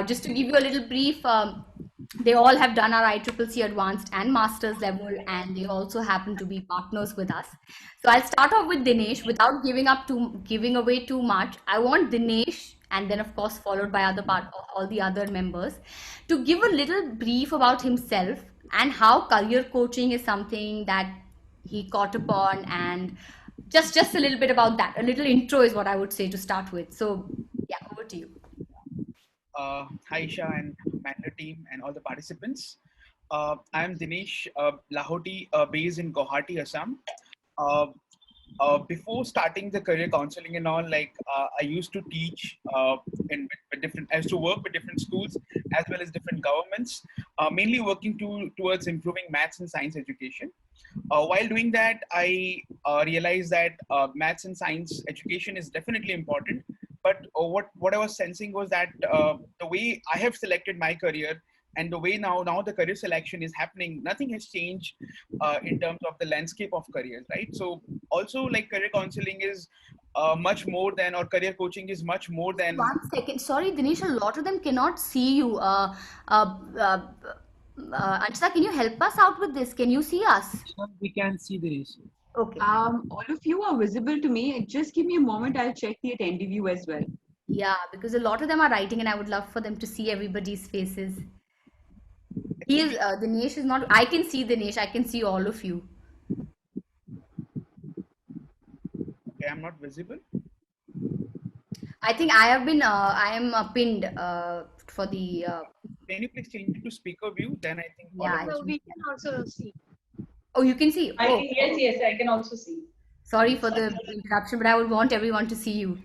Just to give you a little brief, they all have done our ICCC advanced and master's level, and they also happen to be partners with us. So I'll start off with Dinesh without giving away too much. I want Dinesh, and then of course followed by all the other members, to give a little brief about himself and how career coaching is something that he caught upon, and just a little bit about that. A little intro is what I would say to start with. So yeah, over to you. Hi Isha and Manner team and all the participants. I'm Dinesh Lahoti, based in Guwahati, Assam. Uh, Before starting the career counseling and all, I used to teach with different. I used to work with different schools as well as different governments, mainly working towards improving maths and science education. While doing that, I realized that maths and science education is definitely important. But what I was sensing was that the way I have selected my career and the way now the career selection is happening, nothing has changed in terms of the landscape of careers, right? So also like career counseling is much more than, or career coaching is much more than. 1 second. Sorry, Dinesh, a lot of them cannot see you. Uh, uh, Anshita, can you help us out with this? Can you see us? We can see the race. Okay. All of you are visible to me. Just give me a moment. I'll check the attendee view as well. Yeah, because a lot of them are writing, and I would love for them to see everybody's faces. Dinesh is not. I can see Dinesh. I can see all of you. Okay, I'm not visible. I think I have been. I am pinned for the. Can you please change it to speaker view? Then I think. Yeah. So we can also see. Oh, you can see. Oh, Yes, I can also see. sorry for the interruption, but I would want everyone to see you.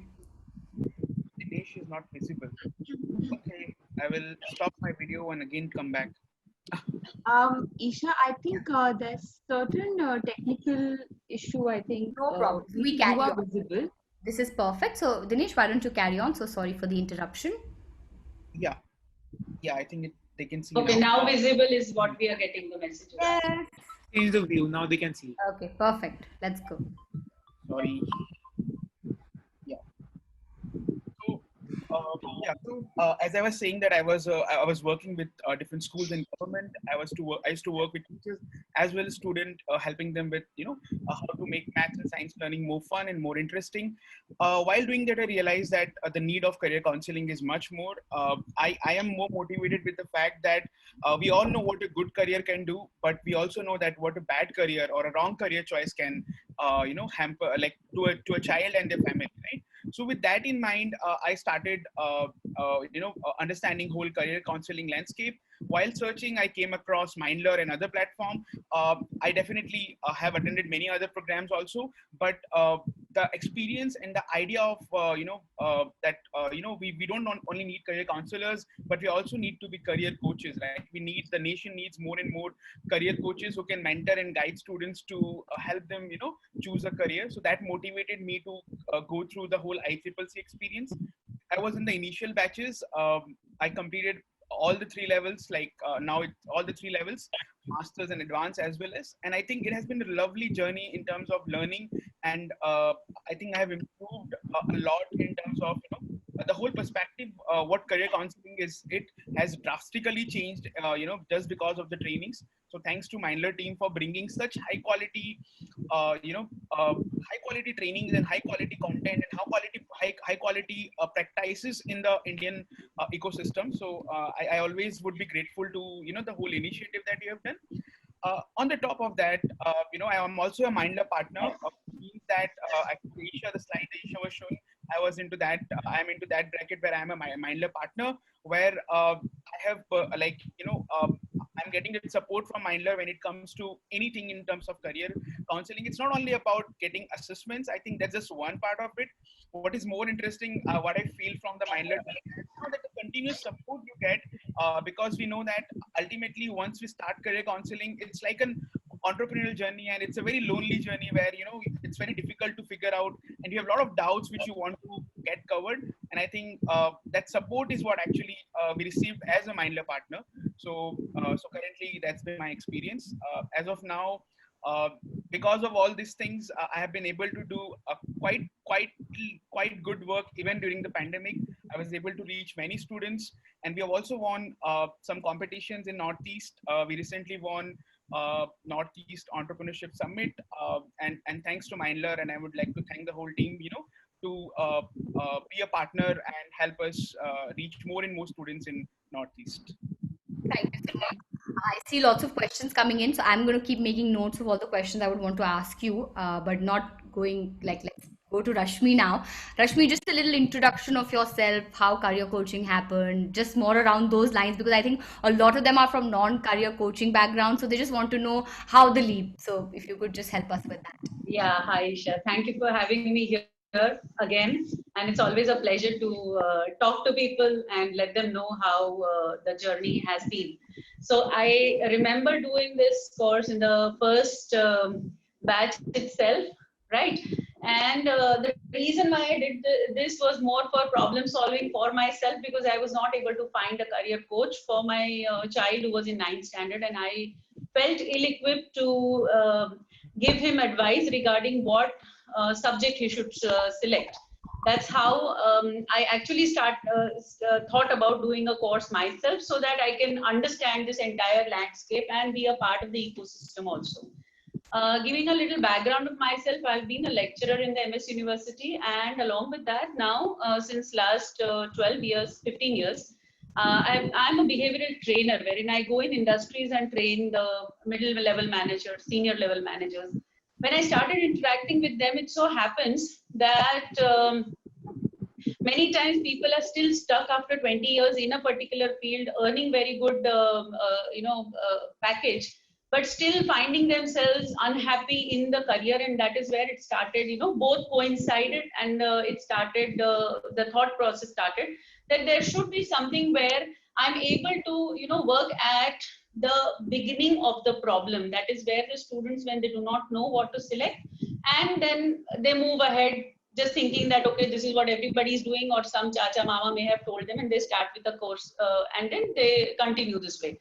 Dinesh is not visible. Okay, I will stop my video and again come back. Isha, I think there's certain technical issue. I think No problem. We carry you are on. visible. This is perfect. So, Dinesh, why don't you carry on? So sorry for the interruption. Yeah, I think they can see. Okay, now visible is what we are getting the messages. Yes. Change the view. Now they can see. Okay, perfect. Let's go. Sorry. Yeah. As I was saying that I was working with different schools and government. I used to work with teachers as well as students, helping them with how to make maths and science learning more fun and more interesting. While doing that, I realized that the need of career counseling is much more. I am more motivated with the fact that we all know what a good career can do, but we also know that what a bad career or a wrong career choice can hamper, like to a child and their family, right? So with that in mind, I started understanding whole career counseling landscape. While searching, I came across Mindler and other platform. I definitely have attended many other programs also, but the experience and the idea of we don't only need career counselors, but we also need to be career coaches, right? The nation needs more and more career coaches who can mentor and guide students to help them choose a career. So that motivated me to go through the whole ICCC experience. I was in the initial batches. I completed all the three levels, now it's all the three levels, masters and advanced as well as. And I think it has been a lovely journey in terms of learning. And I think I have improved a lot in terms of the whole perspective. What career counseling is, it has drastically changed, just because of the trainings. So thanks to Mindler team for bringing such high quality trainings and high quality content and high quality practices in the Indian ecosystem. So I always would be grateful to the whole initiative that you have done. On the top of that, I am also a Mindler partner. Means that actually Isha, the slide that Isha was showing, I was into that. I am into that bracket where I am a Mindler partner, where I have I'm getting the support from Mindler when it comes to anything in terms of career counseling. It's not only about getting assessments. I think that's just one part of it. What is more interesting, what I feel from the Mindler team, is that the continuous support you get, because we know that ultimately once we start career counseling, it's like an entrepreneurial journey, and it's a very lonely journey where it's very difficult to figure out, and you have a lot of doubts which you want to get covered. And I think that support is what actually we received as a Mindler partner. So currently that's been my experience as of now. Because of all these things, I have been able to do quite good work even during the pandemic. I was able to reach many students, and we have also won some competitions in Northeast. We recently won Northeast Entrepreneurship Summit, and thanks to Mindler, and I would like to thank the whole team, to be a partner and help us reach more and more students in Northeast. Thank you so much. I see lots of questions coming in, so I'm going to keep making notes of all the questions I would want to ask you, but not going like, let's go to Rashmi now. Rashmi, just a little introduction of yourself, how career coaching happened, just more around those lines, because I think a lot of them are from non-career coaching background, so they just want to know how the leap. So if you could just help us with that. Yeah, hi Isha. Thank you for having me here again. And it's always a pleasure to talk to people and let them know how the journey has been. So I remember doing this course in the first batch itself, right? And the reason why I did this was more for problem solving for myself, because I was not able to find a career coach for my child who was in 9th standard, and I felt ill-equipped to give him advice regarding what subject he should select. That's how I actually thought about doing a course myself, so that I can understand this entire landscape and be a part of the ecosystem also. Giving a little background of myself, I've been a lecturer in the MS University, and along with that, now since last 12 years, 15 years, I'm a behavioral trainer, wherein I go in industries and train the middle level managers, senior level managers. When I started interacting with them, it so happens that many times people are still stuck after 20 years in a particular field, earning very good, package, but still finding themselves unhappy in the career. And that is where it started, both coincided, and it started, the thought process started that there should be something where I'm able to, work at the beginning of the problem. That is where the students, when they do not know what to select, and then they move ahead just thinking that, okay, this is what everybody is doing, or some chacha mama may have told them, and they start with the course and then they continue this way.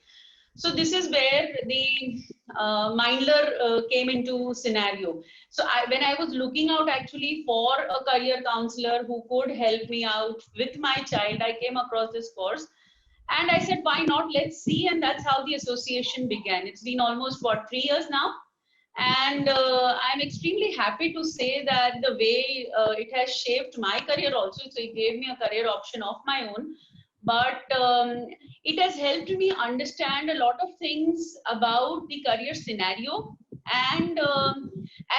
So this is where the Mindler came into scenario. So when I was looking out actually for a career counselor who could help me out with my child, I came across this course. And I said, why not? Let's see. And that's how the association began. It's been almost, 3 years now. And I'm extremely happy to say that the way it has shaped my career also, so it gave me a career option of my own. But it has helped me understand a lot of things about the career scenario. And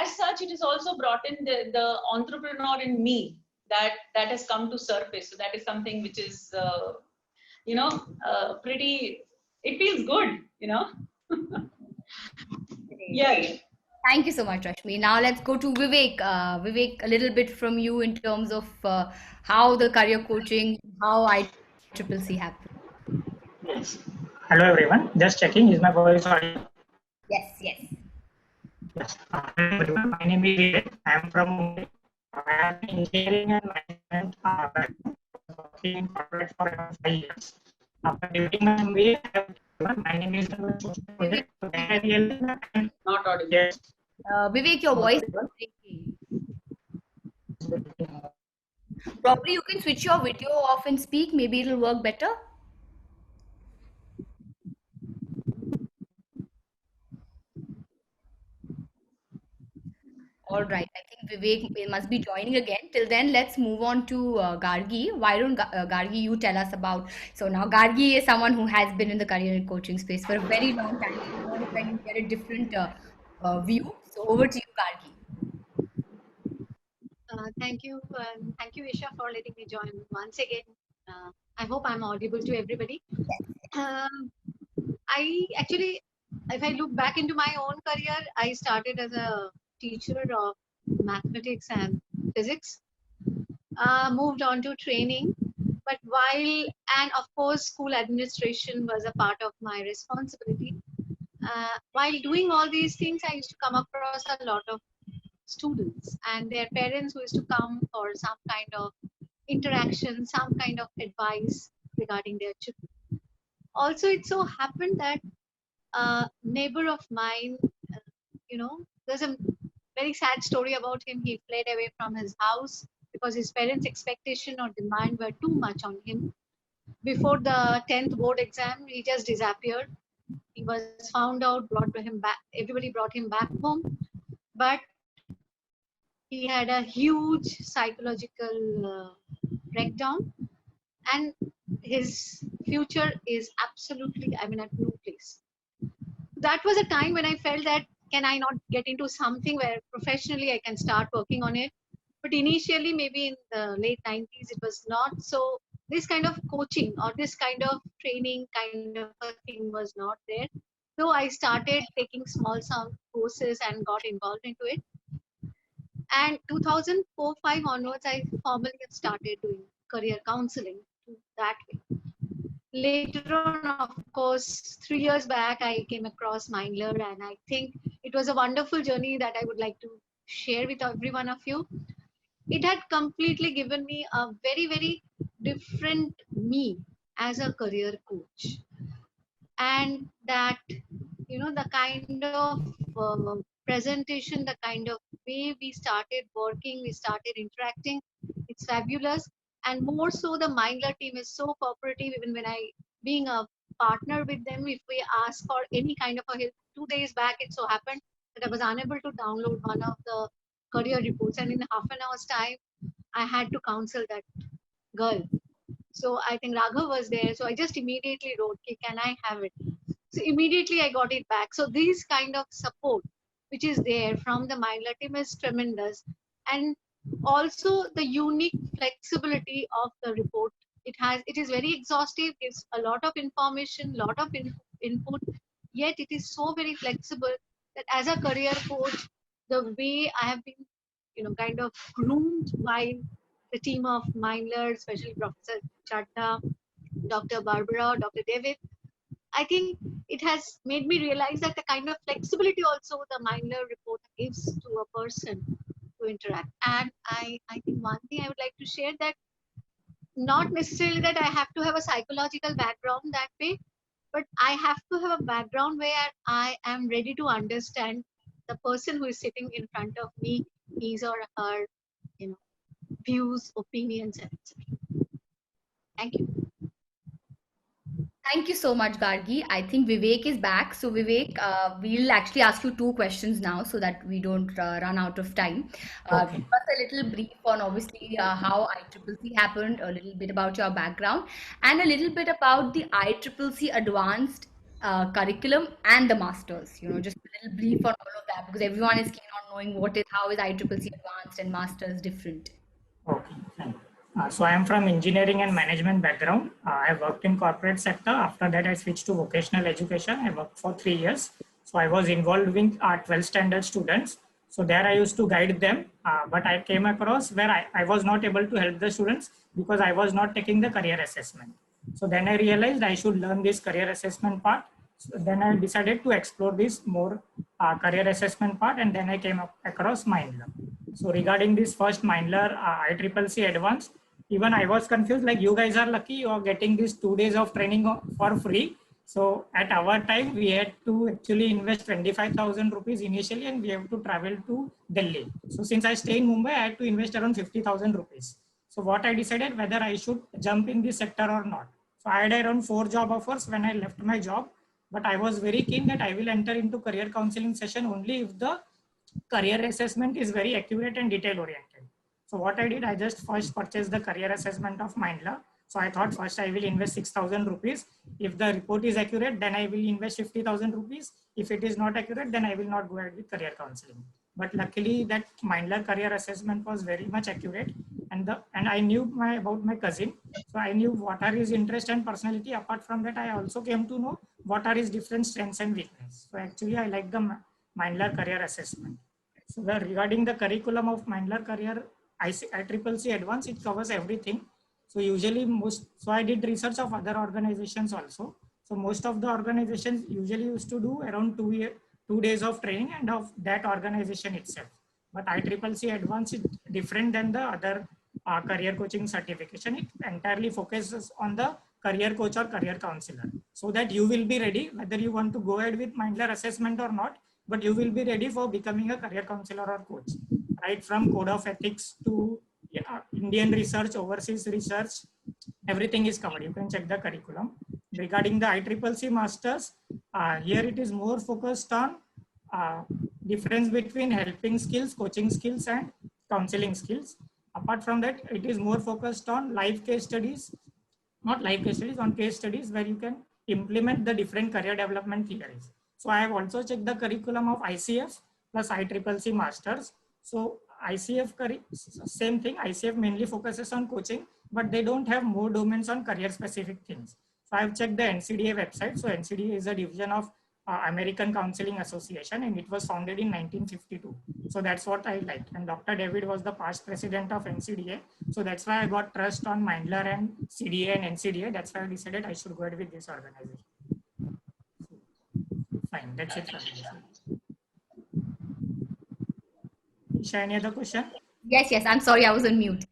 as such, it has also brought in the entrepreneur in me that has come to surface. So that is something which is pretty, it feels good. Yeah. Thank you so much, Rashmi. Now let's go to Vivek. Vivek, a little bit from you in terms of how the career coaching, how ICCC happened. Yes. Hello everyone. Just checking. Is my voice audible? Yes, yes. Yes. Hello everyone. My name is Vivek. I am from Mumbai. I have been engineering and management background, working in corporate for around 5 years. After doing my MBA, I have given my name is project. So then I realized that I'm Not audible. yes. Vivek, your voice is breaking. Probably you can switch your video off and speak. Maybe it'll work better. All right. I think Vivek must be joining again. Till then, let's move on to Gargi. Why don't Gargi, you tell us about? So now Gargi is someone who has been in the career and coaching space for a very long time. So what if I can get a different view? So over to you, Gargi. Thank you. Thank you, Isha, for letting me join once again. I hope I'm audible to everybody. I actually, if I look back into my own career, I started as a teacher of mathematics and physics, moved on to training, but and of course, school administration was a part of my responsibility. While doing all these things, I used to come across a lot of students and their parents who used to come for some kind of interaction, some kind of advice regarding their children. Also, it so happened that a neighbor of mine, there's a very sad story about him. He fled away from his house because his parents' expectation or demand were too much on him. Before the 10th board exam, he just disappeared. He was found out, brought him back. Everybody brought him back home, but he had a huge psychological breakdown, and his future is absolutely, I mean, at no place. That was a time when I felt that can I not get into something where professionally I can start working on it. But initially, maybe in the late 90s, it was not so. This kind of coaching or this kind of training kind of a thing was not there. So I started taking small some courses and got involved into it. And 2004-5 onwards, I formally started doing career counseling that way. Later on, of course, 3 years back, I came across Mindler, and I think it was a wonderful journey that I would like to share with every one of you. It had completely given me a very, very different me as a career coach. And that, the kind of presentation, the kind of way we started working, we started interacting, it's fabulous. And more so, the Mindler team is so cooperative. Even when I, being a partner with them, if we ask for any kind of a help, 2 days back, it so happened that I was unable to download one of the career reports. And in half an hour's time, I had to counsel that girl. So I think Raghav was there. So I just immediately wrote, okay, can I have it? So immediately I got it back. So this kind of support, which is there from the Mindler team, is tremendous. And also the unique flexibility of the report. It is very exhaustive, gives a lot of information, lot of input, yet it is so very flexible that as a career coach, the way I have been, kind of groomed by the team of Mindler, especially Professor Chadda, Dr. Barbara, Dr. David, I think it has made me realize that the kind of flexibility also the Mindler report gives to a person to interact. And I think one thing I would like to share, that not necessarily that I have to have a psychological background that way, but I have to have a background where I am ready to understand the person who is sitting in front of me, his or her, views, opinions, etc. Thank you. Thank you so much, Gargi. I think Vivek is back. So, Vivek, we'll actually ask you two questions now so that we don't run out of time. Okay. Give us a little brief on obviously how ICCC happened, a little bit about your background, and a little bit about the ICCC advanced curriculum and the masters. Just a little brief on all of that, because everyone is keen on knowing how is ICCC advanced and masters different. Okay, fine. So I am from engineering and management background. I worked in corporate sector. After that, I switched to vocational education. I worked for 3 years. So I was involved with our 12th standard students. So there I used to guide them. But I came across where I was not able to help the students because I was not taking the career assessment. So then I realized I should learn this career assessment part. So then I decided to explore this more career assessment part, and then I came across Mindler. So regarding this first Mindler ICCC Advanced, even I was confused, like you guys are lucky you are getting these 2 days of training for free. So at our time, we had to actually invest 25,000 rupees initially, and we have to travel to Delhi. So since I stay in Mumbai, I had to invest around 50,000 rupees. So what I decided whether I should jump in this sector or not. So I had around 4 job offers when I left my job, but I was very keen that I will enter into career counseling session only if the career assessment is very accurate and detail oriented. So what I did, I just first purchased the career assessment of Mindler. So I thought first I will invest 6,000 rupees. If the report is accurate, then I will invest 50,000 rupees. If it is not accurate, then I will not go ahead with career counseling. But luckily that Mindler career assessment was very much accurate. And I knew about my cousin. So I knew what are his interest and personality. Apart from that, I also came to know what are his different strengths and weaknesses. So actually I like the Mindler career assessment. So regarding the curriculum of Mindler career ICCC Advanced, it covers everything. So usually so I did research of other organizations also. So most of the organizations usually used to do around 2 days of training and of that organization itself. But ICCC Advanced is different than the other career coaching certification. It entirely focuses on the career coach or career counselor, so that you will be ready whether you want to go ahead with Mindler assessment or not, but you will be ready for becoming a career counselor or coach, right from code of ethics to Indian research, overseas research, everything is covered. You can check the curriculum. Regarding the ICCC Masters, here it is more focused on difference between helping skills, coaching skills, and counseling skills. Apart from that, it is more focused on live case studies, not live case studies, on case studies where you can implement the different career development theories. So I have also checked the curriculum of ICF plus ICCC Masters. So ICF, same thing, ICF mainly focuses on coaching, but they don't have more domains on career specific things. So I've checked the NCDA website. So NCDA is a division of American Counseling Association, and it was founded in 1952. So that's what I liked. And Dr. David was the past president of NCDA. So that's why I got trust on Mindler and CDA and NCDA. That's why I decided I should go ahead with this organization. Fine, that's it for me. Isha, any other question? Yes, yes. I'm sorry, I was on mute.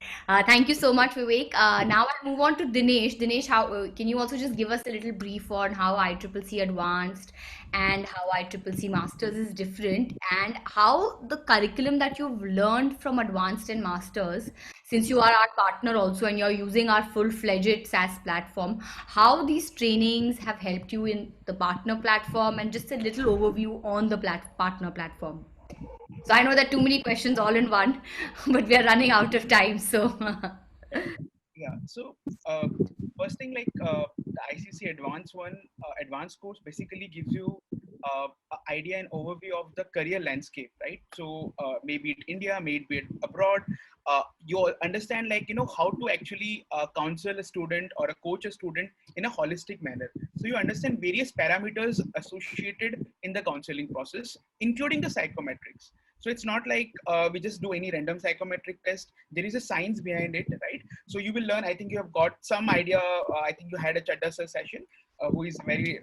Thank you so much, Vivek. Now I'll move on to Dinesh. Dinesh, how can you also just give us a little brief on how ICCC Advanced and how ICCC Masters is different, and how the curriculum that you've learned from Advanced and Masters, since you are our partner also and you're using our full-fledged SaaS platform, how these trainings have helped you in the partner platform, and just a little overview on the partner platform. So I know that too many questions all in one, but we are running out of time. So Yeah. So first thing, like the ICC Advanced one, advanced course basically gives you an idea and overview of the career landscape, right? So maybe it India, maybe it abroad. You understand, like, how to actually counsel a student or a coach a student in a holistic manner. So you understand various parameters associated in the counseling process, including the psychometrics. So it's not like we just do any random psychometric test. There is a science behind it, right? So you will learn. I think you have got some idea. I think you had a Chadda sir session, who is very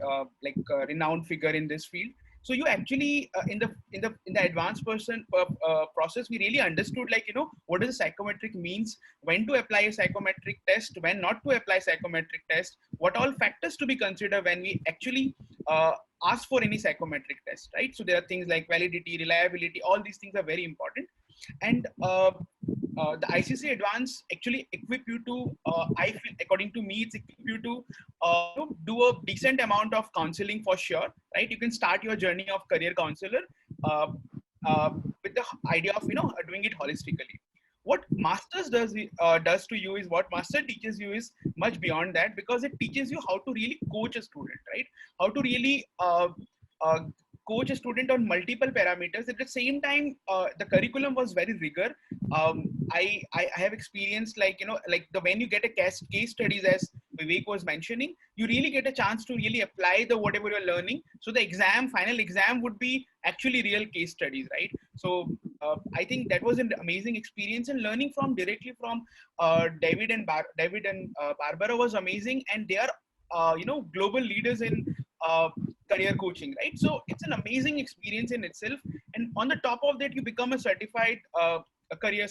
renowned figure in this field. So you actually in the advanced process, we really understood, like, what does a psychometric means, when to apply a psychometric test, when not to apply psychometric test, what all factors to be considered when we actually ask for any psychometric test, right? So there are things like validity, reliability, all these things are very important. And the ICC Advanced actually equip you to, I feel, according to me, it's equip you to do a decent amount of counseling for sure, right? You can start your journey of career counselor with the idea of, doing it holistically. What Masters does to you is, what Master teaches you is much beyond that, because it teaches you how to really coach a student, right? How to really coach a student on multiple parameters. At the same time, the curriculum was very rigor. I have experienced, when you get a case studies, as Vivek was mentioning, you really get a chance to really apply the whatever you're learning. So the final exam would be actually real case studies, right? So I think that was an amazing experience, and learning directly from David and Barbara was amazing, and they are global leaders in career coaching, right? So it's an amazing experience in itself. And on the top of that, you become a certified career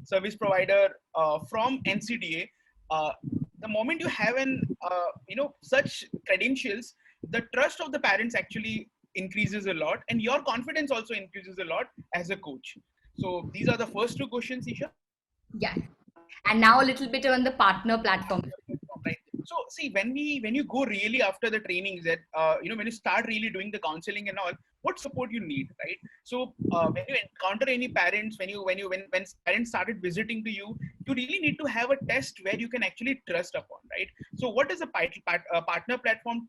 service provider from NCDA. The moment you have such credentials, the trust of the parents actually increases a lot, and your confidence also increases a lot as a coach. So these are the first two questions, Isha. yeah. And now a little bit on the partner platform. Right. So see, when you go really after the trainings, that when you start really doing the counseling and all, what support you need, right? So when you encounter any parents, when parents started visiting to you, you really need to have a test where you can actually trust upon, right? So what does a partner platform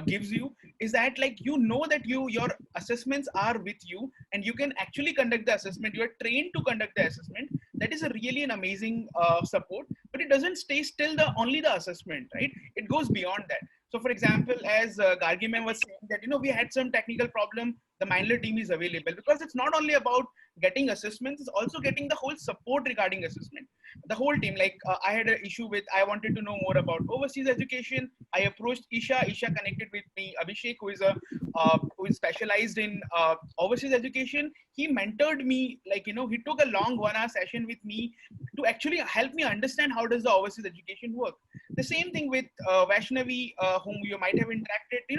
gives you is that, like, that your assessments are with you, and you can actually conduct the assessment. You are trained to conduct the assessment. That is really an amazing support. But it doesn't stay still only the assessment, right? It goes beyond that. So for example, as Gargi ma'am was saying that, we had some technical problem, the Mindler team is available, because it's not only about getting assessments, it's also getting the whole support regarding assessment. The whole team, like I had an issue with, I wanted to know more about overseas education. I approached Isha connected with me, Abhishek, who is specialized in overseas education. He mentored me, he took a long 1 hour session with me to actually help me understand how does the overseas education work. The same thing with Vaishnavi, whom you might have interacted,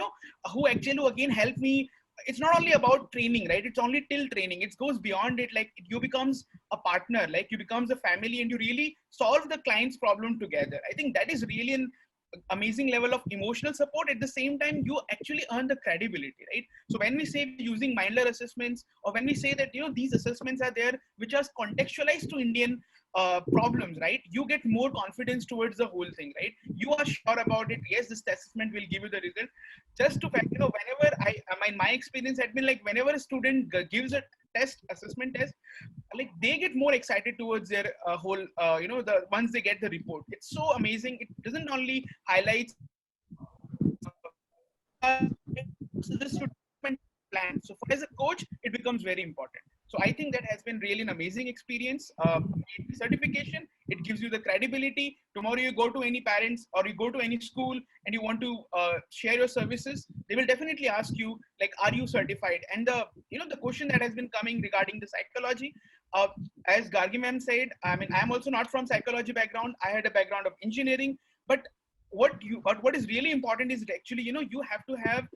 who again helped me it's not only about training, right? It's only till training. It goes beyond it. Like you becomes a partner, like you becomes a family, and you really solve the client's problem together. I think that is really an amazing level of emotional support. At the same time, you actually earn the credibility, right? So when we say using Mindler assessments, or when we say that, you know, these assessments are there which are contextualized to Indian problems, right? You get more confidence towards the whole thing, right? You are sure about it. Yes, this assessment will give you the result. Just to fact, you know, whenever my experience had been like, whenever a student gives a assessment test, like they get more excited towards their whole you know, the once they get the report. It's so amazing. It doesn't only highlight this development plan. So for, as a coach, it becomes very important. So I think that has been really an amazing experience. Certification, it gives you the credibility. Tomorrow you go to any parents or you go to any school and you want to share your services, they will definitely ask you like, are you certified? And the, you know, the question that has been coming regarding the psychology, as Gargi ma'am said, I mean, I'm also not from psychology background. I had a background of engineering, but what is really important is actually, you know, you have to have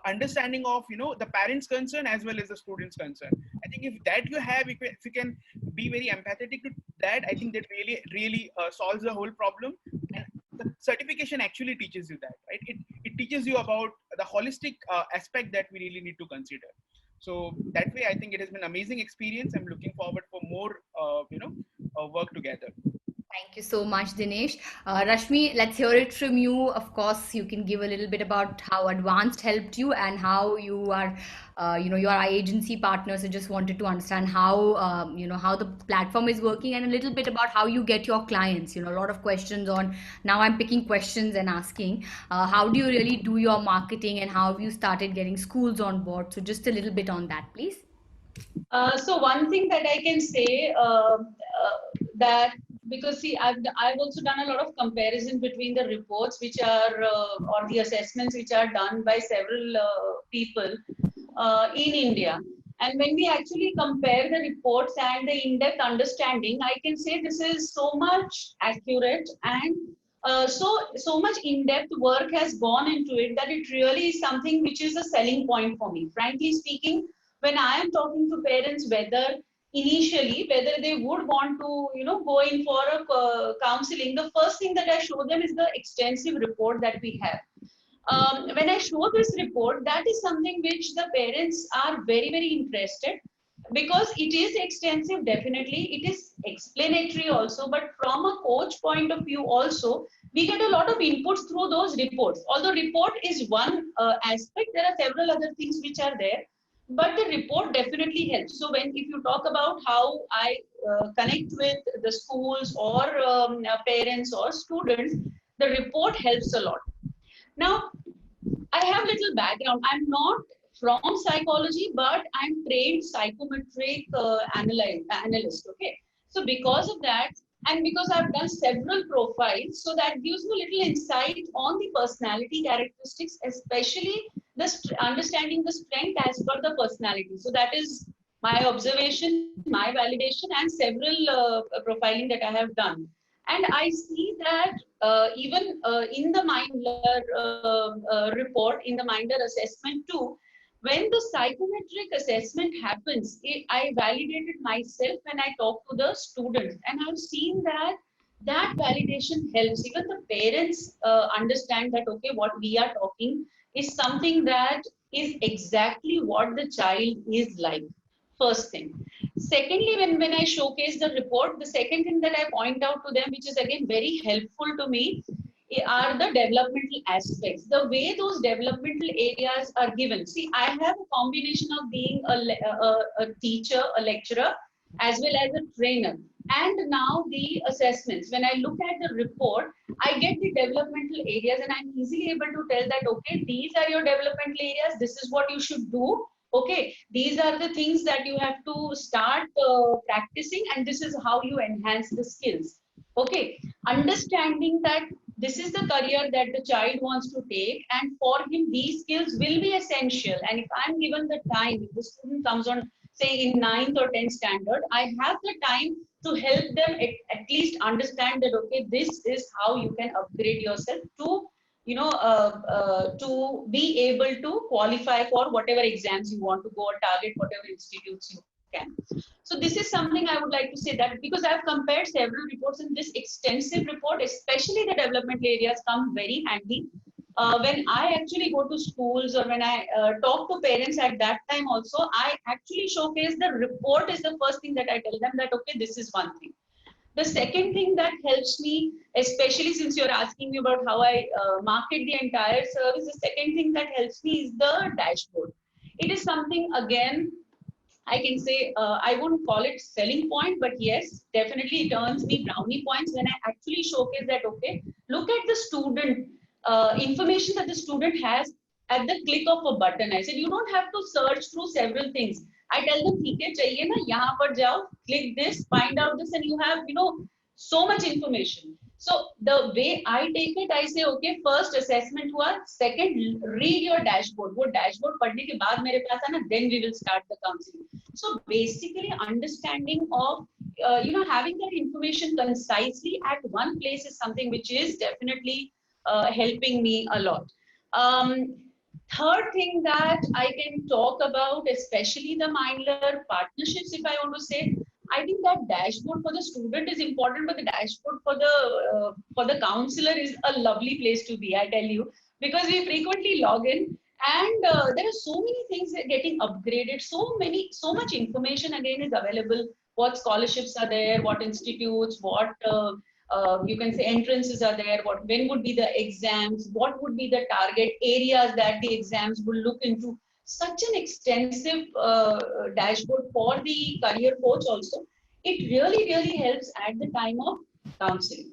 understanding of, you know, the parents' concern as well as the students' concern. I think if that you have, if you can be very empathetic to that, I think that really solves the whole problem. And the certification actually teaches you that, right? It teaches you about the holistic aspect that we really need to consider. So that way, I think it has been an amazing experience. I'm looking forward for more, you know, work together. Thank you so much, Dinesh. Rashmi, let's hear it from you. Of course, you can give a little bit about how Advanced helped you and how you are, you know, your agency partners. So just wanted to understand how, you know, how the platform is working and a little bit about how you get your clients. You know, a lot of questions on, now I'm picking questions and asking, how do you really do your marketing and how have you started getting schools on board? So just a little bit on that, please. So one thing that I can say that, because see, I've also done a lot of comparison between the reports which are or the assessments which are done by several people in India. And when we actually compare the reports and the in-depth understanding, I can say this is so much accurate and so much in-depth work has gone into it that it really is something which is a selling point for me. Frankly speaking, when I am talking to parents, whether they would want to, you know, go in for a counseling, the first thing that I show them is the extensive report that we have. When I show this report, that is something which the parents are very, very interested, because it is extensive, definitely. It is explanatory also, but from a coach point of view also, we get a lot of inputs through those reports. Although report is one aspect, there are several other things which are there, but the report definitely helps. So if you talk about how I connect with the schools or parents or students, the report helps a lot. Now, I have little background. I'm not from psychology, but I'm trained psychometric analyst. Okay, so because of that, and because I've done several profiles, so that gives me a little insight on the personality characteristics, especially understanding the strength as per the personality. So that is my observation, my validation, and several profiling that I have done. And I see that even in the Mindler report, in the Mindler assessment too, when the psychometric assessment happens, I validated myself when I talk to the students, and I've seen that that validation helps. Even the parents understand that, okay, what we are talking is something that is exactly what the child is like. First thing. Secondly, when I showcase the report, the second thing that I point out to them, which is again very helpful to me, are the developmental aspects. The way those developmental areas are given. See, I have a combination of being a teacher, a lecturer, as well as a trainer. And now the assessments. When I look at the report, I get the developmental areas and I'm easily able to tell that, okay, these are your developmental areas. This is what you should do. Okay, these are the things that you have to start practicing, and this is how you enhance the skills. Okay, understanding that this is the career that the child wants to take, and for him these skills will be essential. And if I'm given the time, if the student comes on, say, in 9th or 10th standard, I have the time to help them at least understand that, okay, this is how you can upgrade yourself to to be able to qualify for whatever exams you want to go or target whatever institutes you can. So this is something I would like to say, that because I've compared several reports, in this extensive report, especially the developmental areas come very handy. When I actually go to schools or when I talk to parents at that time also, I actually showcase the report is the first thing that I tell them, that, okay, this is one thing. The second thing that helps me, especially since you're asking me about how I market the entire service, the second thing that helps me is the dashboard. It is something, again, I can say, I wouldn't call it selling point, but yes, definitely it earns me brownie points when I actually showcase that, okay, look at the student, information that the student has at the click of a button. I said, you don't have to search through several things. I tell them, ठीक है, चाहिए ना, यहाँ पर जाओ, click this, find out this, and you have, so much information. So the way I take it, I say, okay, first assessment हुआ, second read your dashboard. वो dashboard पढ़ने के बाद मेरे पास है ना, then we will start the counseling. So basically, understanding of having that information concisely at one place is something which is definitely helping me a lot. Third thing that I can talk about, especially the Mindler partnerships, if I want to say, I think that dashboard for the student is important, but the dashboard for the counselor is a lovely place to be, I tell you, because we frequently log in and there are so many things that are getting upgraded, so much information again is available. What scholarships are there, what institutes, what you can say entrances are there, when would be the exams, what would be the target areas that the exams will look into. Such an extensive dashboard for the career coach also. It really, really helps at the time of counseling.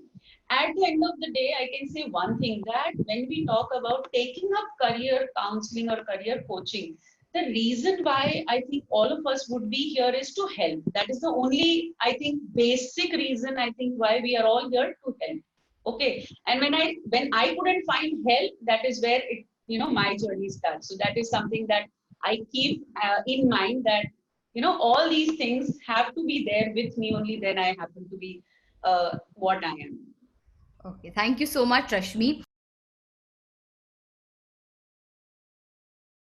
At the end of the day, I can say one thing, that when we talk about taking up career counseling or career coaching, the reason why I think all of us would be here is to help. That is the only, I think, basic reason, I think, why we are all here, to help. Okay. And when I couldn't find help, that is where it, my journey starts. So that is something that I keep in mind, that, all these things have to be there with me, only then I happen to be what I am. Okay, thank you so much, Rashmi.